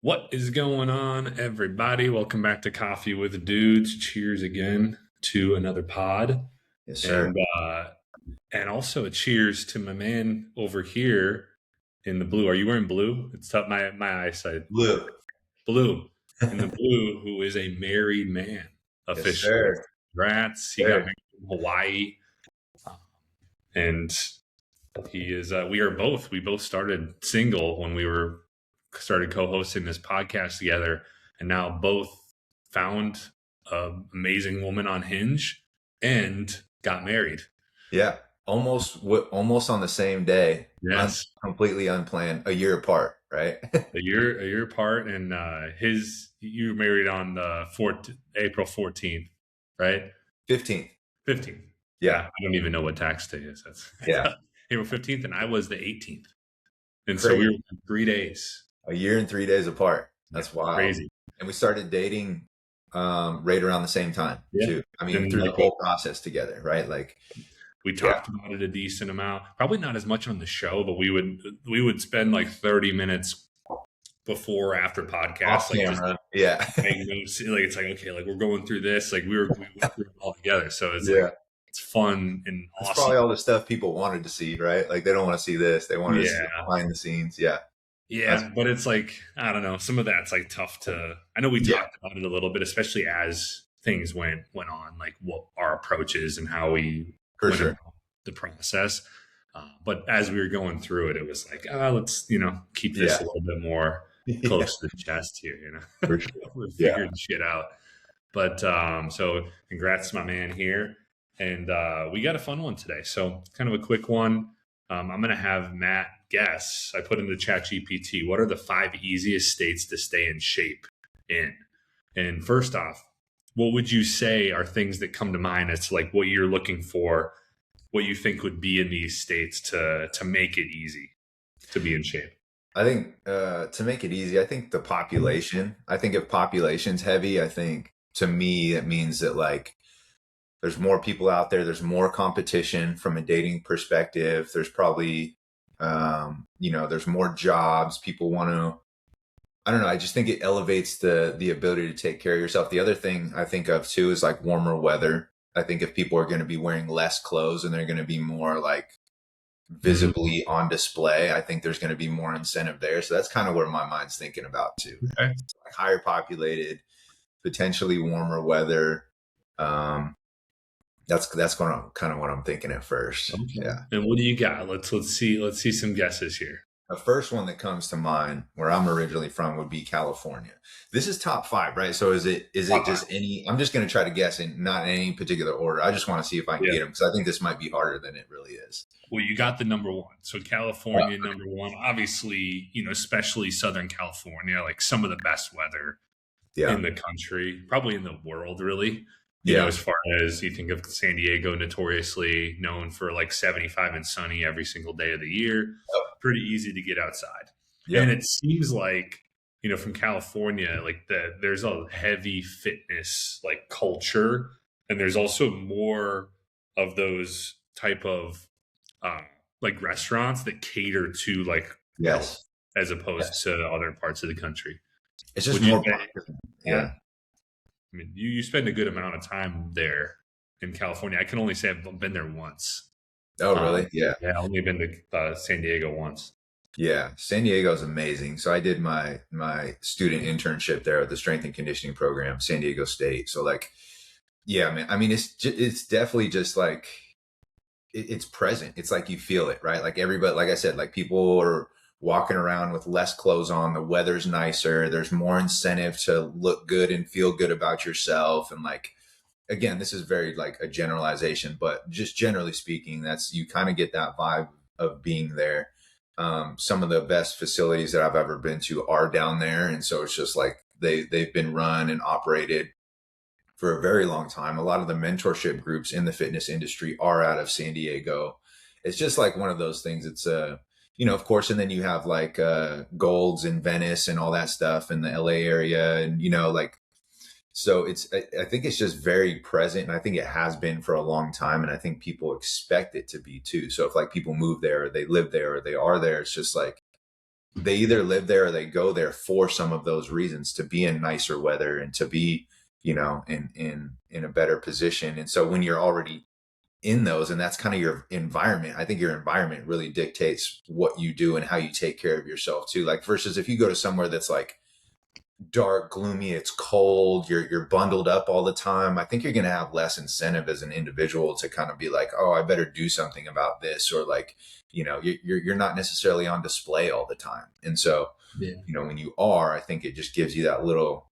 What is going on, everybody? Welcome back to Coffee with Dudes. Cheers again to another pod, Yes, sir. and uh, and also a cheers to my man over here in the blue. Are you wearing blue? It's tough. My eyesight. Blue. Blue in the blue, who is a married man Yes, officially. sir. Congrats! He got Sir. married in Hawaii, um, and he is. We are both. We both started single when we were started co-hosting this podcast together, and now both found an amazing woman on Hinge and got married. Yeah. Almost on the same day. Yes, Completely unplanned, a year apart, right? a year apart, and his you were married on the April 14th, right? 15th. 15th. Yeah. Yeah, I don't even know what tax day is. That's Yeah. April 15th, and I was the 18th, and so we Crazy. were 3 days. A year and 3 days apart. Yeah, That's wild. crazy. And we started dating right around the same time Yeah, too. I mean, and through the like whole process together, right? Like, we yeah, talked about it a decent amount. Probably not as much on the show, but we would spend like 30 minutes before or after podcasts, off like just camera. Yeah. like notes. Like it's like okay, like we're going through this. Like we went through it all together. So it's like Yeah. it's fun and That's awesome. probably all the stuff people wanted to see, right? Like they don't want to see this. They wanted to see the Yeah, behind the scenes. Yeah. That's yeah. But it's like I don't know. Some of that's like tough to. I know we yeah, talked about it a little bit, especially as things went on, like what our approach is and how we for went sure. about the process. But as we were going through it, it was like, let's keep this Yeah. a little bit more Yeah. close to the chest here. For sure. We're Yeah. figuring shit out. But so congrats to my man here, and we got a fun one today. So kind of a quick one. I'm going to have Matt guess. I put into Chat GPT, what are the 5 easiest states to stay in shape in? And first off, what would you say are things that come to mind as to like what you're looking for, what you think would be in these states to make it easy to be in shape? I think to make it easy, I think the population. I think if population's heavy, I think to me it means that like there's more people out there. There's more competition from a dating perspective. There's probably there's more jobs. People want to. I don't know. I just think it elevates the ability to take care of yourself. The other thing I think of too is like warmer weather. I think if people are going to be wearing less clothes and they're going to be more like Mhm. visibly on display, I think there's going to be more incentive there. So that's kind of where my mind's thinking about too. Okay. It's like higher populated, potentially warmer weather. Um, that's going to kind of what I'm thinking at first. Okay. Yeah. And what do you got? Let's see some guesses here. The first one that comes to mind where I'm originally from would be California. This is top five, right? So is it Uh, just any, I'm just going to try to guess in not in any particular order. I just want to see if I can yeah. get them because I think this might be harder than it really is. Well, you got the number one. So Yeah. California, number one. Obviously, especially Southern California, like some of the best weather Yeah. in the country, probably in the world, really. Yeah. As far as you think of San Diego, notoriously known for like 75 and sunny every single day of the year, pretty easy to get outside. And Yep. it seems like, from California, like there's a heavy fitness like culture, and there's also more of those type of uh, like restaurants that cater to like health Yes. as Yeah. opposed to other parts of the country. It's just Would you more say popular. that? Yeah. I mean, you spend a good amount of time there in California. I can only say I've been there once. Oh, really? Yeah. Yeah, I've only been to San Diego once. Yeah. San Diego is amazing. So I did my student internship there at the strength and conditioning program, San Diego State. So like, yeah, man. I mean, it's definitely just like it's present. It's like you feel it, right? Like everybody, like I said, like people are walking around with less clothes on. The weather's nicer. There's more incentive to look good and feel good about yourself. And like, again, this is very like a generalization, but just generally speaking, that's you kind of get that vibe of being there. Some of the best facilities that I've ever been to are down there, and so it's just like they've been run and operated for a very long time. A lot of the mentorship groups in the fitness industry are out of San Diego. It's just like one of those things. It's of course, and then you have like Golds in Venice and all that stuff in the LA area, and like so I think it's just very present, and I think it has been for a long time, and I think people expect it to be too. So if like people move there or they live there or they are there, it's just like they either live there or they go there for some of those reasons, to be in nicer weather and to be, in a better position. And so when you're already in those, and that's kind of your environment, I think your environment really dictates what you do and how you take care of yourself too. Like versus if you go to somewhere that's like dark, gloomy, it's cold, you're bundled up all the time, I think you're going to have less incentive as an individual to kind of be like, oh, I better do something about this, or like, you're not necessarily on display all the time. And so, Yeah. when you are, I think it just gives you that little,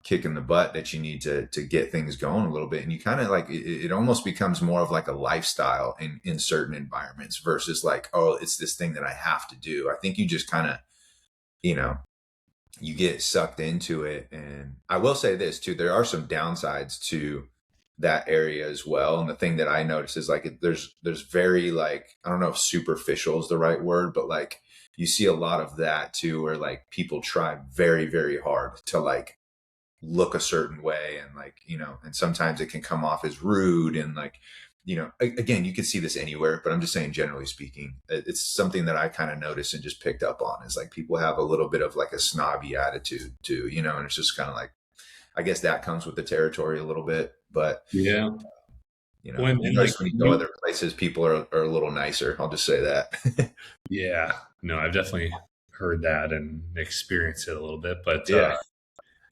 kick in the butt that you need to get things going a little bit. And you kind of like, it almost becomes more of like a lifestyle in certain environments versus like, oh, it's this thing that I have to do. I think you just kind of, you know, you get sucked into it. And I will say this too, there are some downsides to that area as well. And the thing that I notice is like, there's very like, I don't know if superficial is the right word, but like you see a lot of that too, where like people try very, very hard to like look a certain way. And like, and sometimes it can come off as rude and like, again, you can see this anywhere, but I'm just saying, generally speaking, it's something that I kind of noticed and just picked up on, is like people have a little bit of like a snobby attitude too, and it's just kind of like, I guess that comes with the territory a little bit, but Yeah. when Like, you go other places, people are a little nicer. I'll just say that. yeah, no, I've definitely heard that and experienced it a little bit, but Yeah.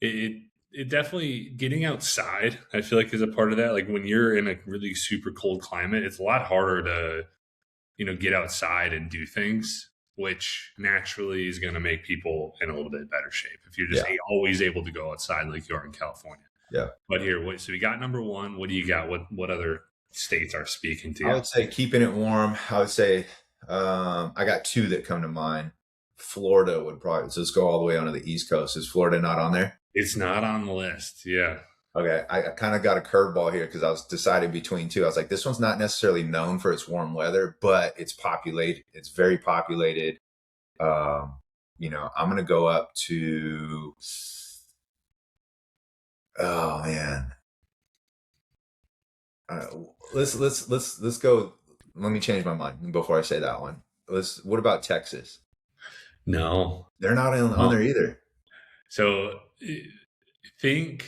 it definitely, getting outside, I feel like, is a part of that. Like when you're in a really super cold climate, it's a lot harder to, get outside and do things, which naturally is going to make people in a little bit better shape if you're just always able to go outside like you are in California. Yeah. But here, so we got number one. What do you got? What other states are speaking to you? I would say keeping it warm. I would say I got two that come to mind. Florida would probably, so let's go all the way onto the East Coast. Is Florida not on there? It's not on the list. Yeah. Okay. I kind of got a curveball here because I was deciding between two. I was like, this one's not necessarily known for its warm weather, but it's populated. It's very populated. I'm going to go up to, oh man. Let's go. Let me change my mind before I say that one. What about Texas? No, they're not on there either. So think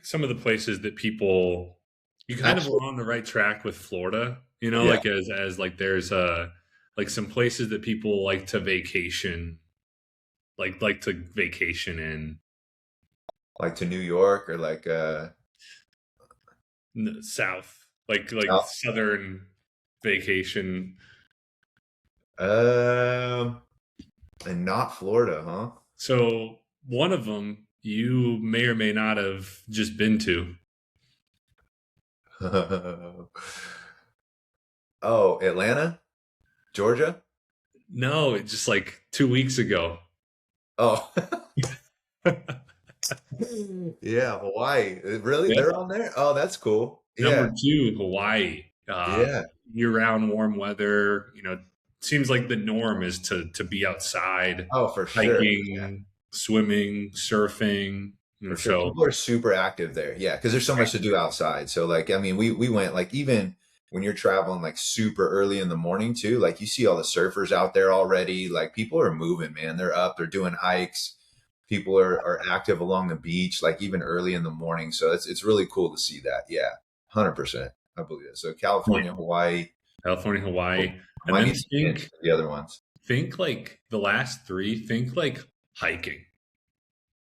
some of the places that people, you kind of were on the right track with Florida, like as like there's like some places that people like to vacation, like to vacation in, like to New York or like south, like southern vacation. And not Florida, huh? So one of them you may or may not have just been to. Oh, Atlanta? Georgia? No, it's just like 2 weeks ago. Oh. Yeah, Hawaii. Really? Yeah. They're on there? Oh, that's cool. Number two, Hawaii. Year-round warm weather. Seems like the norm is to be outside. Oh, for sure. Hiking, swimming, surfing. For sure. People are super active there. Yeah, because there's so much to do outside. So like, I mean, we went like, even when you're traveling like super early in the morning too, like you see all the surfers out there already. Like people are moving, man. They're up, they're doing hikes. People are active along the beach, like even early in the morning. So it's really cool to see that. Yeah, 100%. I believe it. So California, Hawaii. And then think the other ones. Think like the last three. Think like hiking.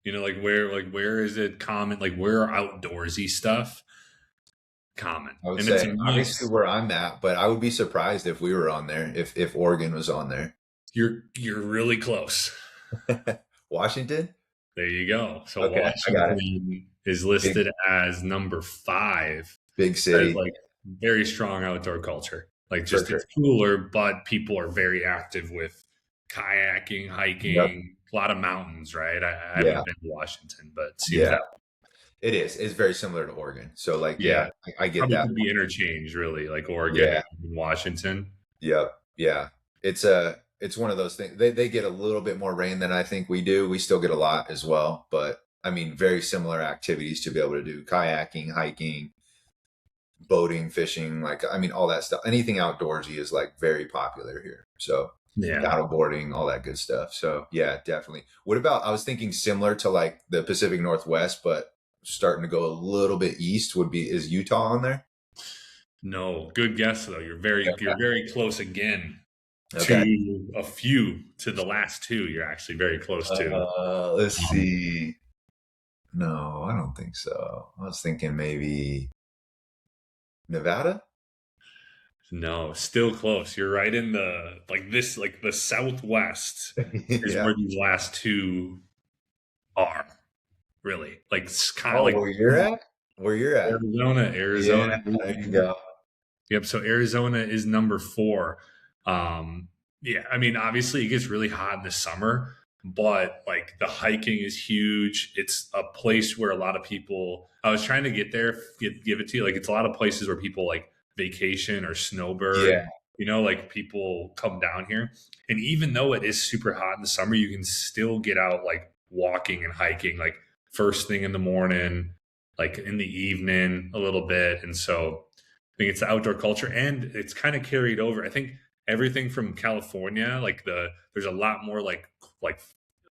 Like where is it common? Like where are outdoorsy stuff common? I would say obviously where I'm at, but I would be surprised if we were on there. If Oregon was on there. You're really close. Washington? There you go. So okay, Washington is listed as number 5. Big city. Like very strong outdoor culture. Like just it's cooler, but people are very active with kayaking, hiking, a lot of mountains, right? I haven't been to Washington, but it seems that it is. It's very similar to Oregon. So like, I get probably that. Could be interchange really, like Oregon and Washington. Yep. Yeah. It's one of those things. They get a little bit more rain than I think we do. We still get a lot as well, but I mean, very similar activities to be able to do: kayaking, hiking, boating, fishing. Like, I mean, all that stuff. Anything outdoorsy is like very popular here. So Yeah. paddle boarding, all that good stuff. So yeah, definitely. What about, I was thinking similar to like the Pacific Northwest, but starting to go a little bit east would be, is Utah on there? No, good guess though. You're very close again Okay. to a few to the last two. You're actually very close to. Let's Um, see. No, I don't think so. I was thinking maybe Nevada. no, still close. You're right in the like this like the Southwest is Yeah. where these last two are really like it's kind of Oh, like where you're at? Where you're at? Arizona. Yeah, there you go. Yep. So Arizona is number four. Um, yeah, I mean, obviously it gets really hot in the summer, but like the hiking is huge. It's a place where a lot of people. I was trying to get there, give it to you. Like it's a lot of places where people like vacation or snowbird. Yeah. You know, like people come down here, and even though it is super hot in the summer, you can still get out like walking and hiking, like first thing in the morning, like in the evening a little bit, and so I think it's the outdoor culture, and it's kind of carried over. I think everything from California, like there's a lot more like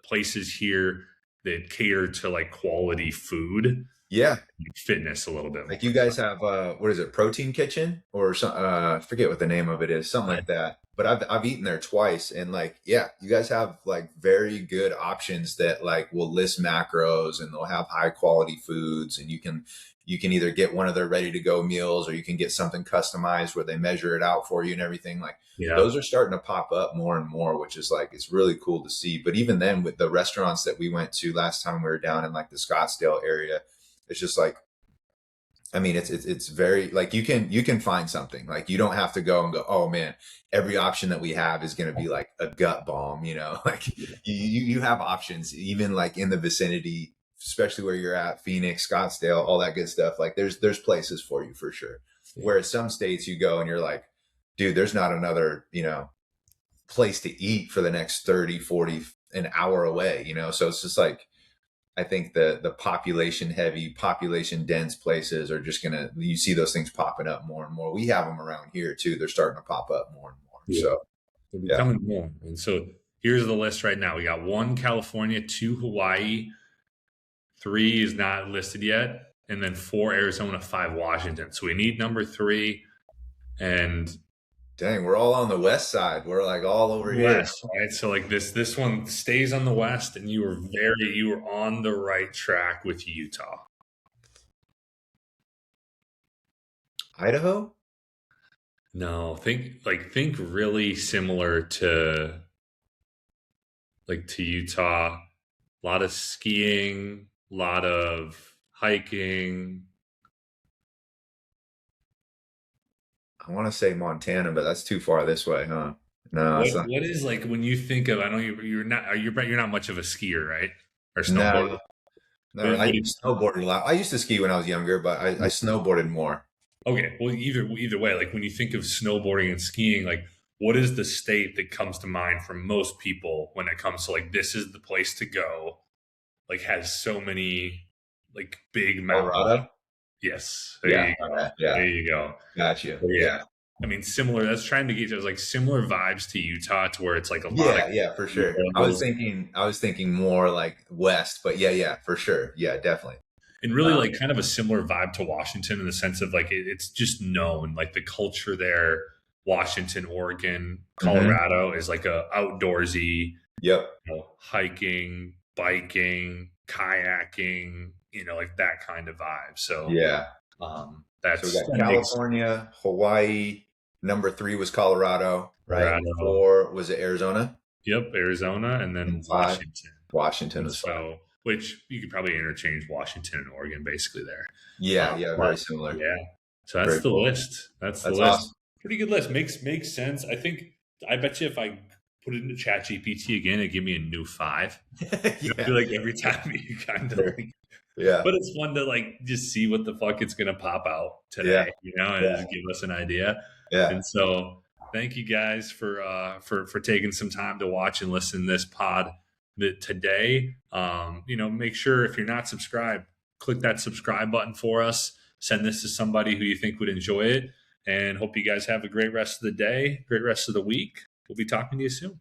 places here that cater to like quality food, Yeah. fitness a little bit Like more. you guys have what is it, Protein Kitchen or some I forget what the name of it is, something like that. But I've eaten there twice, and like yeah, you guys have like very good options that like will list macros, and they'll have high quality foods, and you can either get one of their ready to go meals, or you can get something customized where they measure it out for you and everything. Like Yeah, those are starting to pop up more and more, which is like it's really cool to see. But even then, with the restaurants that we went to last time we were down in like the Scottsdale area, it's just like, I mean, it's very like you can find something. Like you don't have to go and go, oh man, every option that we have is going to be like a gut bomb, you know. Like you have options even like in the vicinity, especially where you're at, Phoenix, Scottsdale, all that good stuff. Like there's places for you for sure. yeah, Whereas some states you go and you're like, dude, there's not another, place to eat for the next 30, 40 an hour away, you know. So it's just like I think the population heavy, population dense places are just gonna, you see those things popping up more and more. We have them around here too. They're starting to pop up more and more. yeah. So They're yeah. becoming more. And so here's the list right now. We got one California, two Hawaii, three is not listed yet, and then four Arizona, five Washington. So we need number three and Dang, we're all on the west side. We're like all over here. west, right? So like this one stays on the west, and you were on the right track with Utah. Idaho? No, think really similar to Utah. A lot of skiing, a lot of hiking. I want to say Montana, but that's too far this way, huh? No, it's not. What is like when you think of? I know you're not much of a skier, right? Or snowboarder. No, no. What I do you, snowboarded a lot. I used to ski when I was younger, but I snowboarded more. okay, well either way, like when you think of snowboarding and skiing, like what is the state that comes to mind for most people when it comes to like this is the place to go? Like has so many like big mountains. Colorado? Yes, Yeah. Okay. Yeah. there you go. Got you. So, yeah, Yeah. I mean similar. That's trying to get to like similar vibes to Utah, to where it's like a lot of Yeah, yeah, for sure. hills. I was thinking more like west, but yeah, yeah, for sure. Yeah, definitely. And really Um, like kind of a similar vibe to Washington in the sense of like it's just known like the culture there. Washington, Oregon, mhm. Colorado is like a outdoorsy, Yep. hiking, biking, kayaking, like that kind of vibe. So Yeah. So we that's got that makes California, Hawaii. Number three was Colorado, right? Colorado. Four was it Arizona, Yep, Arizona, and then and five Washington. Washington And was five. so, which you could probably interchange Washington and Oregon basically there. Yeah, yeah, very But similar. yeah, so that's Very the cool. list. That's the That's list. awesome. Pretty good list. Makes sense. I bet you if I put it into Chat GPT again, it'd give me a new five. I Yeah, feel like every time you kind of sure. like, Yeah, but it's fun to like just see what the fuck it's gonna pop out yeah, today, and yeah, just give us an idea. yeah. And so thank you guys for taking some time to watch and listen to this pod today. Make sure if you're not subscribed, click that subscribe button for us. Send this to somebody who you think would enjoy it. And hope you guys have a great rest of the day, great rest of the week. we'll be talking to you soon.